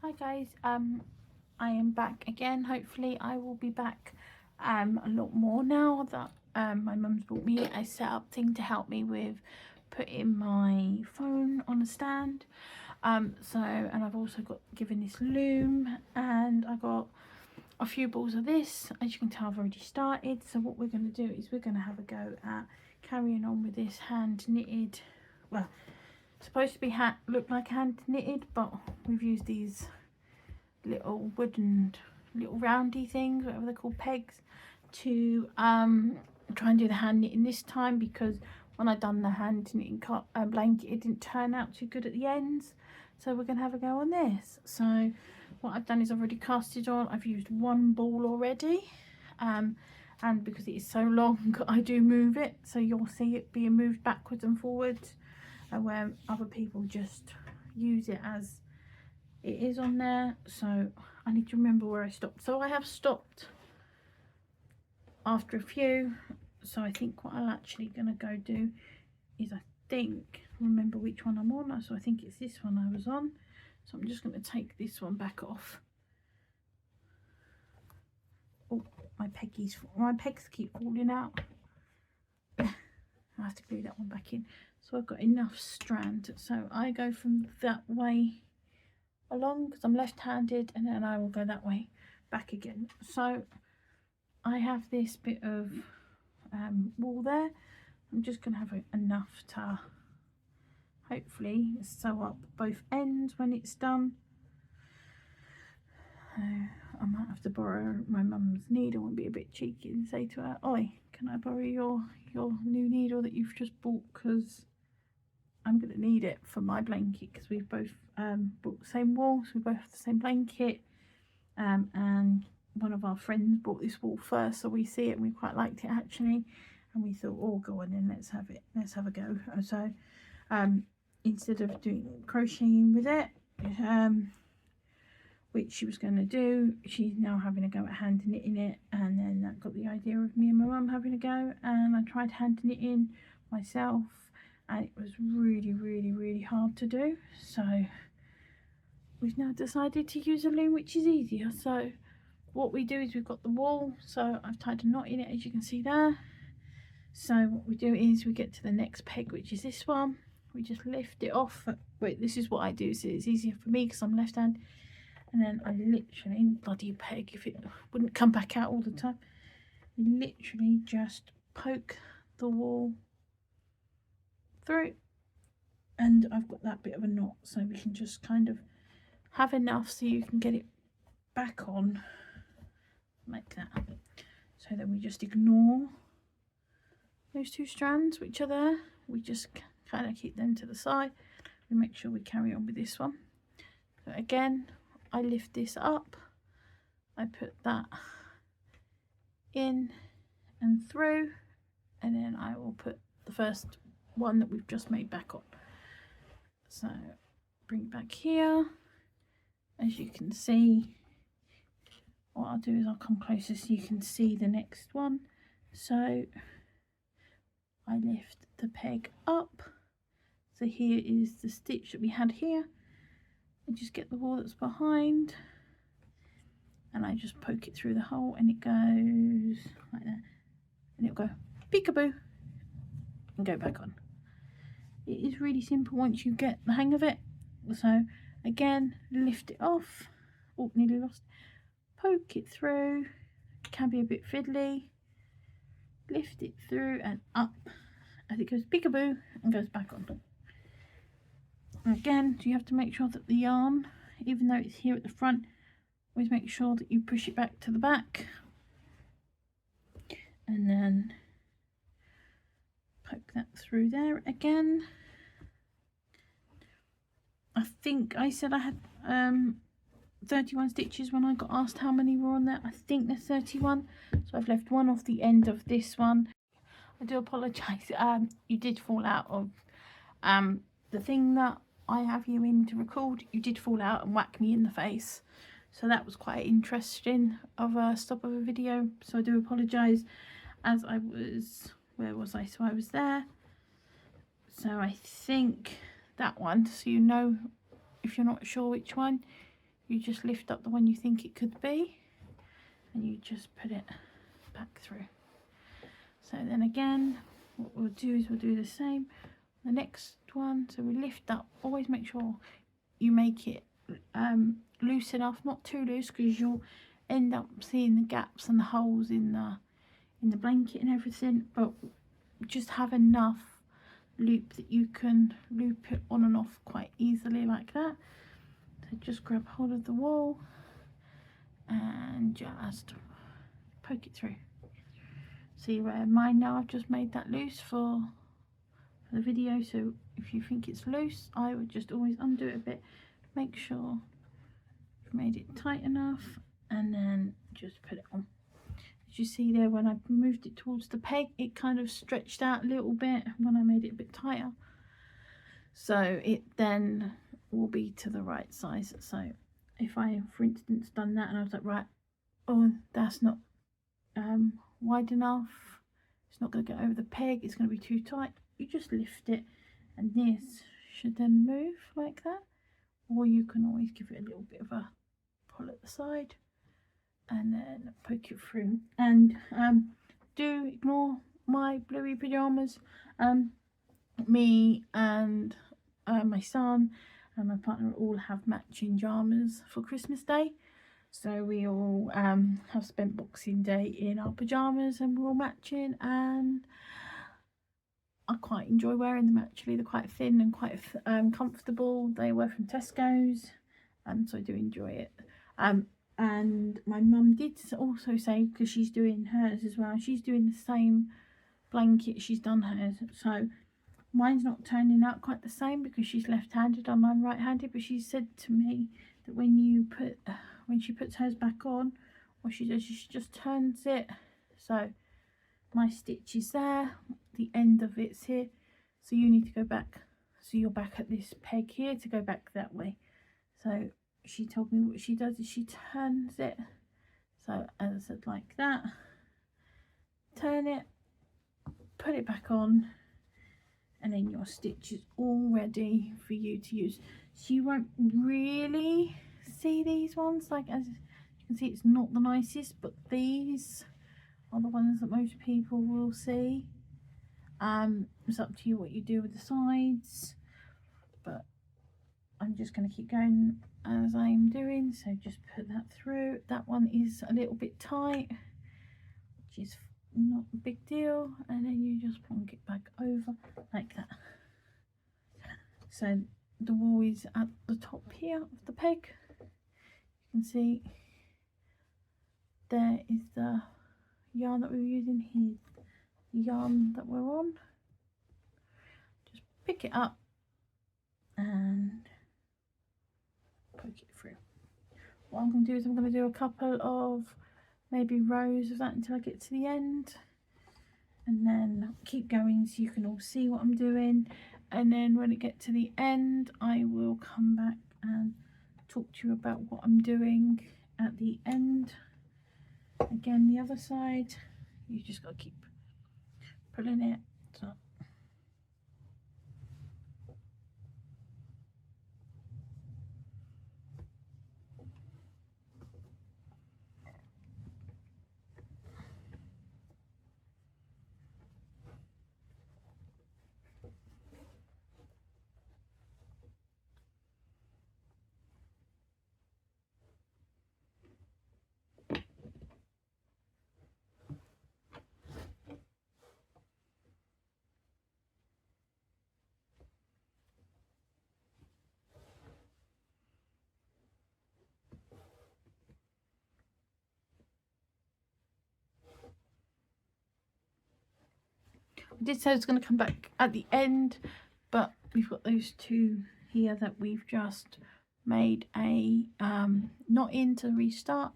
Hi guys, I am back again. Hopefully I will be back a lot more now that my mum's bought me a setup thing to help me with putting my phone on a stand. And I've also got given this loom, and I got a few balls of this. As you can tell, I've already started. So what we're going to do is we're going to have a go at carrying on with this hand knitted, well, supposed to be look like hand knitted, but we've used these little wooden little roundy things, whatever they're called, pegs, to try and do the hand knitting this time, because when I done the hand knitting blanket, it didn't turn out too good at the ends. So we're gonna have a go on this. So what I've done is I've already cast it on. I've used one ball already, and because it is so long, I do move it, so you'll see it being moved backwards and forwards, and where other people just use it as it is on there. So I need to remember where I stopped. So I have stopped after a few, so I think what I'm actually gonna go do is remember which one I'm on. So I think it's this one I was on, so I'm just going to take this one back off. Oh, my pegs keep falling out. I have to glue that one back in. So I've got enough strand, so I go from that way along because I'm left-handed, and then I will go that way back again. So I have this bit of wool there. I'm just going to have enough to hopefully sew up both ends when it's done. I might have to borrow my mum's needle and be a bit cheeky and say to her, "Oi, can I borrow your new needle that you've just bought, because I'm going to need it for my blanket, because we've both bought the same wool, so we both have the same blanket, and one of our friends bought this wool first, so we see it and we quite liked it actually, and we thought, oh, go on then, let's have a go." So instead of doing crocheting with it, which she was going to do, she's now having a go at hand knitting it, and then that got the idea of me and my mum having a go, and I tried hand knitting myself, and it was really hard to do. So we've now decided to use a loom, which is easier. So what we do is we've got the wool, so I've tied a knot in it, as you can see there. So what we do is we get to the next peg, which is this one. We just lift it off. Wait, this is what I do, so it's easier for me because I'm left hand. And then I literally, bloody peg, if it wouldn't come back out all the time, literally just poke the wool through, and I've got that bit of a knot, so we can just kind of have enough so you can get it back on like that. So then we just ignore those two strands which are there, we just kind of keep them to the side. We make sure we carry on with this one. So again, I lift this up, I put that in and through, and then I will put the first one that we've just made back on. So bring it back here. As you can see, what I'll do is I'll come closer so you can see the next one. So I lift the peg up, so here is the stitch that we had here. I just get the wool that's behind, and I just poke it through the hole, and it goes like that, and it'll go peekaboo and go back on. It is really simple once you get the hang of it. So again, lift it off. Oh, nearly lost. Poke it through. It can be a bit fiddly. Lift it through and up as it goes peekaboo and goes back on. Again, so you have to make sure that the yarn, even though it's here at the front, always make sure that you push it back to the back, and then poke that through there again. I think I said I had 31 stitches when I got asked how many were on there. I think there's 31, so I've left one off the end of this one. I do apologise, you did fall out of the thing that I have you in to record. You did fall out and whack me in the face, so that was quite interesting of a stop of a video, so I do apologise. As I was, where was I? So I was there, so I think that one, so you know, if you're not sure which one, you just lift up the one you think it could be and you just put it back through. So then again, what we'll do is we'll do the same the next one. So we lift up, always make sure you make it loose enough, not too loose, because you'll end up seeing the gaps and the holes in the blanket and everything, but just have enough loop that you can loop it on and off quite easily like that. So just grab hold of the wall and just poke it through. See where mine now, I've just made that loose for the video, so if you think it's loose, I would just always undo it a bit, make sure you've made it tight enough, and then just put it on. As you see there, when I moved it towards the peg, it kind of stretched out a little bit when I made it a bit tighter, so it then will be to the right size. So if I, for instance, done that and I was like, right, oh, that's not wide enough, it's not going to get over the peg, it's going to be too tight, you just lift it and this should then move like that. Or you can always give it a little bit of a pull at the side and then poke it through. And do ignore my bluey pyjamas. Me and my son and my partner all have matching pyjamas for Christmas Day. So we all have spent Boxing Day in our pyjamas and we're all matching, and I quite enjoy wearing them actually. They're quite thin and quite comfortable. They were from Tesco's, so I do enjoy it. And my mum did also say, because she's doing hers as well, she's doing the same blanket, she's done hers. So mine's not turning out quite the same because she's left-handed and I'm right-handed, but she said to me that when she puts hers back on, what she does is she just turns it, so my stitch is there, the end of it's here, so you need to go back, so you're back at this peg here to go back that way. So she told me what she does is she turns it, so as I said, like that, turn it, put it back on, and then your stitch is all ready for you to use. So you won't really see these ones, like as you can see, it's not the nicest, but these are the ones that most people will see. It's up to you what you do with the sides, but I'm just going to keep going as I'm doing. So just put that through. That one is a little bit tight, which is not a big deal, and then you just plonk it back over like that. So the wool is at the top here of the peg. You can see there is the yarn that we were using, here's the yarn that we're on. Just pick it up and poke it through. What I'm going to do is I'm going to do a couple of maybe rows of that until I get to the end, and then keep going so you can all see what I'm doing, and then when I get to the end I will come back and talk to you about what I'm doing at the end. Again, the other side, you just got to keep pulling it up. I did say I was going to come back at the end, but we've got those two here that we've just made a knot in to restart.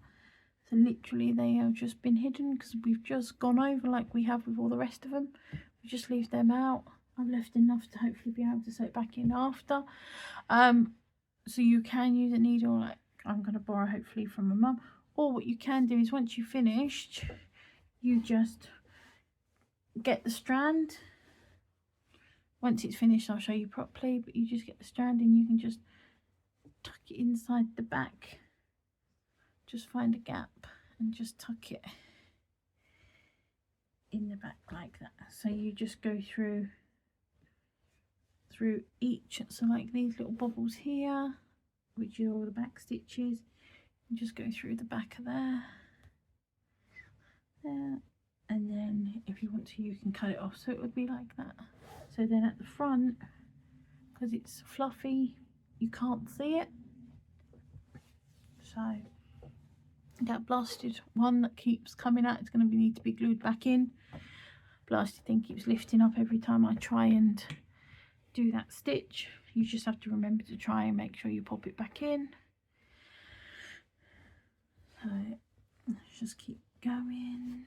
So literally they have just been hidden because we've just gone over like we have with all the rest of them. We just leave them out. I've left enough to hopefully be able to sew it back in after. So you can use a needle, like I'm going to borrow hopefully from my mum, or what you can do is once you've finished, you just get the strand. Once it's finished I'll show you properly, but you just get the strand and you can just tuck it inside the back just find a gap and just tuck it in the back like that. So you just go through each, so like these little bobbles here, which are all the back stitches, and just go through the back of there, and then if you want to you can cut it off so it would be like that. So then at the front, because it's fluffy, you can't see it, so that blasted one that keeps coming out, it's going to need to be glued back in. Blasted thing keeps lifting up every time I try and do that stitch. You just have to remember to try and make sure you pop it back in. So let's just keep going.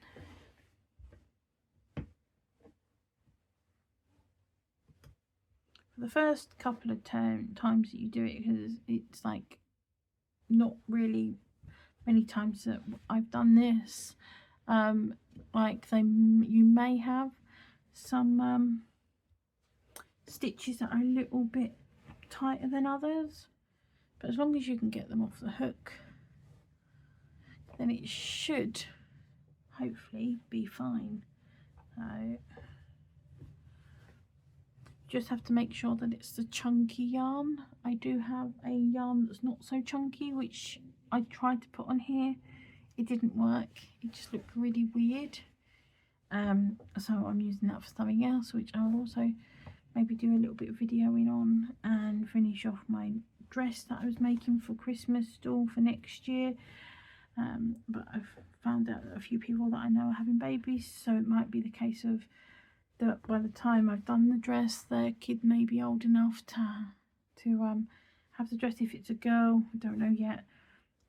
For the first couple of times that you do it, because it's like not really many times that I've done this, like you may have some stitches that are a little bit tighter than others, but as long as you can get them off the hook, then it should hopefully be fine. So just have to make sure that it's the chunky yarn. I do have a yarn that's not so chunky, which I tried to put on here. It didn't work, it just looked really weird, so I'm using that for something else, which I'll also maybe do a little bit of videoing on, and finish off my dress that I was making for Christmas store for next year. But I've found out that a few people that I know are having babies, so it might be the case of that by the time I've done the dress, their kid may be old enough to have the dress. If it's a girl, I don't know yet,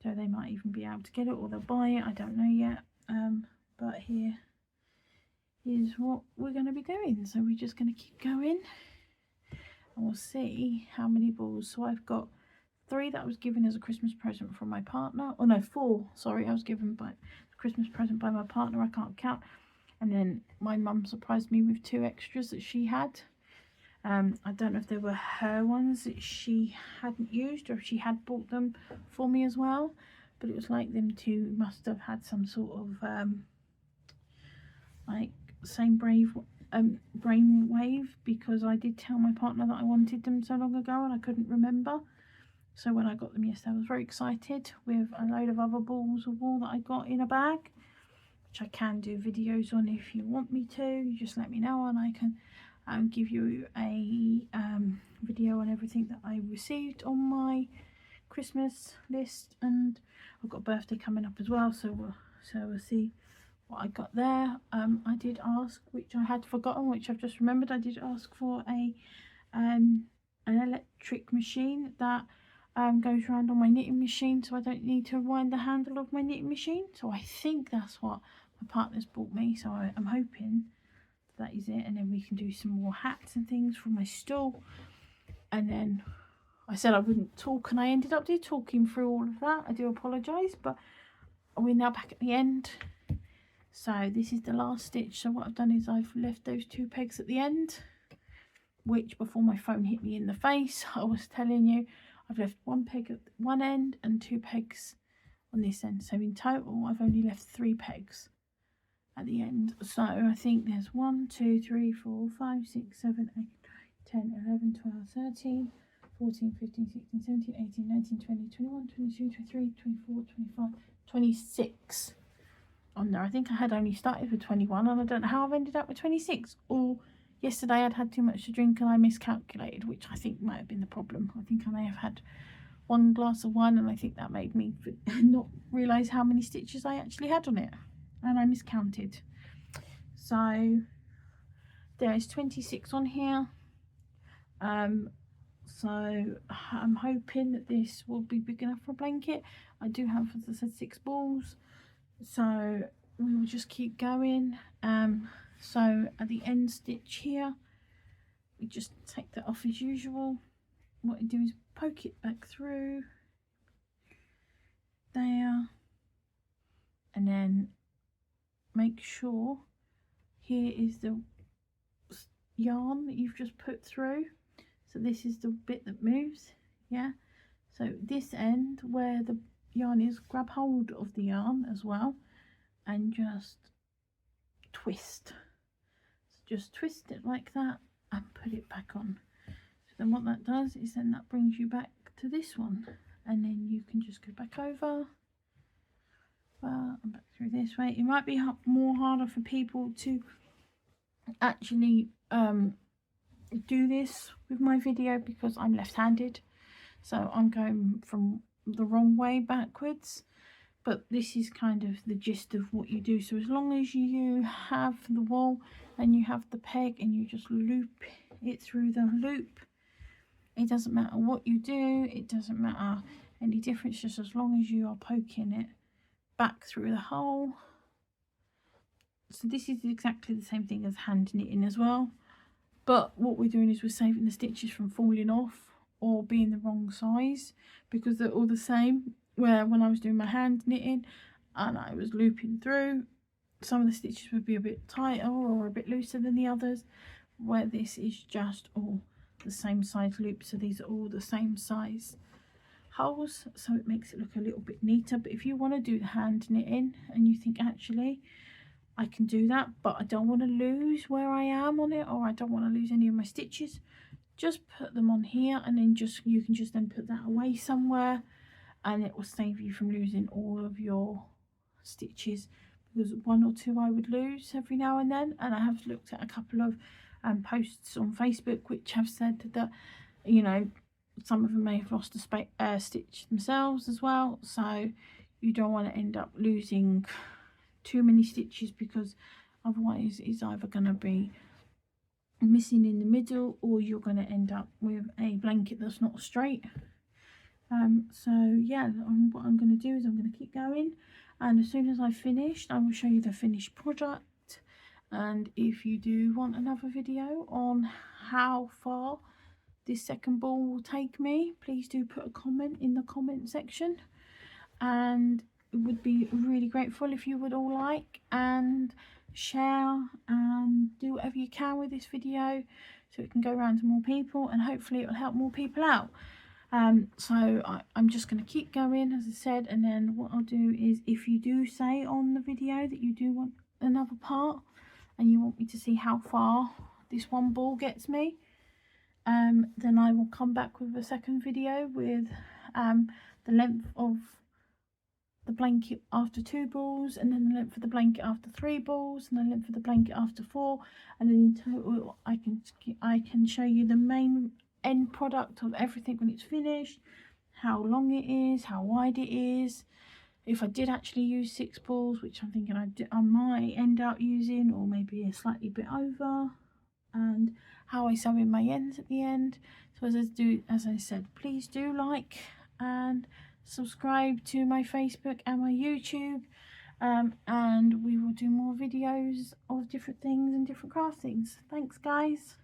so they might even be able to get it, or they'll buy it, I don't know yet. But here is what we're going to be doing, so we're just going to keep going and we'll see how many balls. So I've got 3 that I was given as a Christmas present from my partner, oh no, 4, sorry, I was given by Christmas present by my partner, I can't count, and then my mum surprised me with 2 extras that she had. I don't know if they were her ones that she hadn't used, or if she had bought them for me as well, but it was like them 2 must have had some sort of like same brainwave, because I did tell my partner that I wanted them so long ago and I couldn't remember. So when I got them yesterday, I was very excited with a load of other balls of wool that I got in a bag, which I can do videos on if you want me to. You just let me know and I can give you a video on everything that I received on my Christmas list. And I've got a birthday coming up as well, so we'll see what I got there. I did ask, which I had forgotten, which I've just remembered, I did ask for an electric machine that goes around on my knitting machine, so I don't need to wind the handle of my knitting machine. So I think that's what my partner's bought me, so I'm hoping that is it. And then we can do some more hats and things for my stall. And then I said I wouldn't talk, and I ended up talking through all of that. I do apologise, but we're now back at the end. So this is the last stitch. So what I've done is I've left those 2 pegs at the end, which before my phone hit me in the face, I was telling you, I've left 1 peg at one end and 2 pegs on this end. So in total, I've only left 3 pegs at the end. So I think there's 1, 2, 3, 4, 5, 6, 7, 8, 10, 11, 12, 13, 14, 15, 16, 17, 18, 19, 20, 21, 22, 23, 24, 25, 26 on there. I think I had only started with 21, and I don't know how I've ended up with 26. Or yesterday I'd had too much to drink and I miscalculated, which I think might have been the problem. I think I may have had 1 glass of wine, and I think that made me not realise how many stitches I actually had on it, and I miscounted. So there is 26 on here. So I'm hoping that this will be big enough for a blanket. I do have, as I said, 6 balls, so we will just keep going. So at the end stitch here, we just take that off as usual. What I do is poke it back through there, and then make sure here is the yarn that you've just put through. So this is the bit that moves, yeah. So this end where the yarn is, grab hold of the yarn as well and just twist. So just twist it like that and put it back on. So then what that does is then that brings you back to this one, and then you can just go back over and back through this way. It might be more harder for people to actually do this with my video because I'm left-handed, so I'm going from the wrong way backwards, but this is kind of the gist of what you do. So as long as you have the wool and you have the peg and you just loop it through the loop, it doesn't matter what you do, it doesn't matter any difference, just as long as you are poking it back through the hole. So this is exactly the same thing as hand knitting as well, but what we're doing is we're saving the stitches from falling off or being the wrong size, because they're all the same. Where when I was doing my hand knitting and I was looping through, some of the stitches would be a bit tighter or a bit looser than the others, where this is just all the same size loop. So these are all the same size holes, so it makes it look a little bit neater. But if you want to do the hand knitting and you think, actually I can do that, but I don't want to lose where I am on it, or I don't want to lose any of my stitches, just put them on here, and then you can just then put that away somewhere, and it will save you from losing all of your stitches, because one or two I would lose every now and then. And I have looked at a couple of posts on Facebook which have said that, you know, some of them may have lost a stitch themselves as well, so you don't want to end up losing too many stitches, because otherwise it's either going to be missing in the middle or you're going to end up with a blanket that's not straight. So yeah, what I'm going to do is I'm going to keep going, and as soon as I've finished I will show you the finished product. And if you do want another video on how far this second ball will take me, please do put a comment in the comment section, and it would be really grateful if you would all like and share and do whatever you can with this video so it can go around to more people, and hopefully it will help more people out. So I'm just going to keep going, as I said, and then what I'll do is, if you do say on the video that you do want another part and you want me to see how far this one ball gets me, then I will come back with a second video with the length of the blanket after 2 balls, and then the length of the blanket after 3 balls, and the length of the blanket after 4, and then in total I can show you the main end product of everything when it's finished, how long it is, how wide it is, if I did actually use 6 balls, which I'm thinking I might end up using, or maybe a slightly bit over, and how I sew in my ends at the end. So as I said, please do like and subscribe to my Facebook and my YouTube, and we will do more videos of different things and different craft things. Thanks guys.